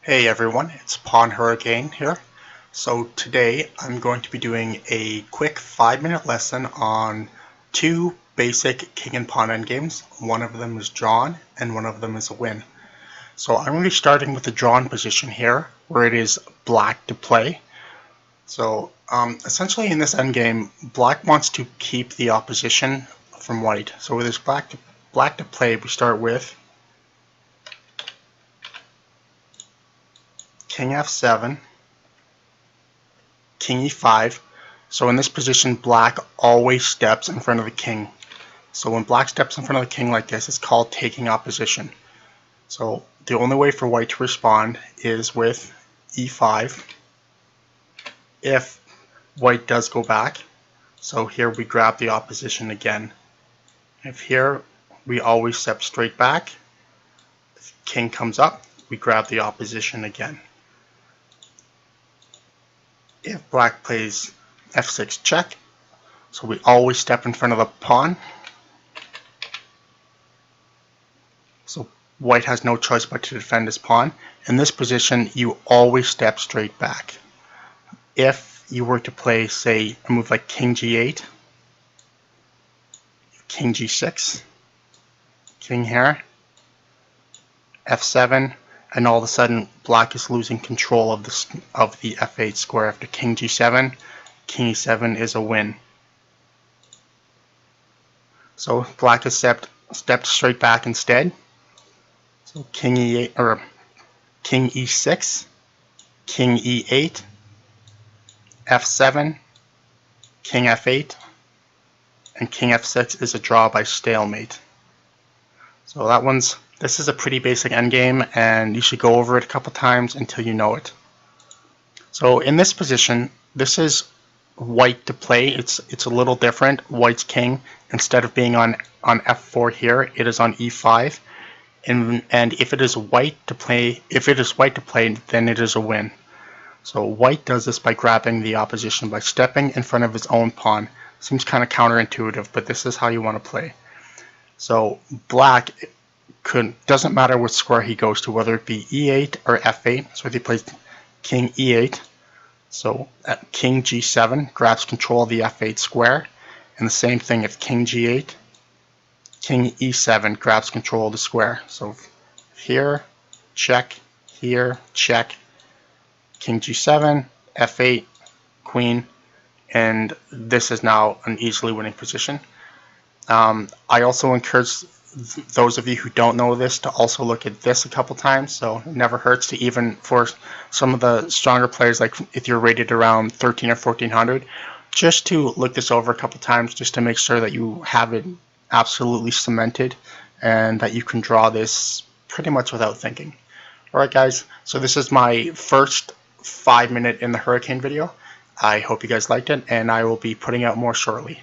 Hey everyone, it's Pawn Hurricane here. So today I'm going to be doing a quick 5-minute lesson on two basic king and pawn endgames. One of them is drawn and one of them is a win. So I'm going to be starting with the drawn position here where it is black to play. So essentially in this endgame, black wants to keep the opposition from white. So with this black to play, we start with King F7, King E5. So in this position, black always steps in front of the king. So when black steps in front of the king like this, it's called taking opposition. So the only way for white to respond is with E5 if white does go back. So here we grab the opposition again. If here we always step straight back, if king comes up, we grab the opposition again. If black plays F6 check, so we always step in front of the pawn. So white has no choice but to defend his pawn. In this position, you always step straight back. If you were to play, say, a move like King G8, King G6, King here, F7, and all of a sudden black is losing control of the F8 square after King G7. King E7 is a win. So black has stepped straight back instead. So King E8 or King E6, King E8, F7, King F8, and King F6 is a draw by stalemate. So this is a pretty basic endgame, and you should go over it a couple times until you know it. So in this position, this is white to play. It's a little different. White's king, instead of being on F4 here, it is on E5. And if it is white to play, then it is a win. So white does this by grabbing the opposition by stepping in front of his own pawn. Seems kind of counterintuitive, but this is how you want to play. So black doesn't matter which square he goes to, whether it be E8 or F8. So if he plays King E8, so King G7 grabs control of the F8 square, and the same thing if King G8, King E7 grabs control of the square. So here, check, here, check, King G7, F8, Queen, and this is now an easily winning position. I also encourage those of you who don't know this to also look at this a couple times, so it never hurts to, even for some of the stronger players, like if you're rated around 13 or 1400, just to look this over a couple times just to make sure that you have it absolutely cemented and that you can draw this pretty much without thinking. Alright guys, so this is my first 5-minute in the Hurricane video. I hope you guys liked it, and I will be putting out more shortly.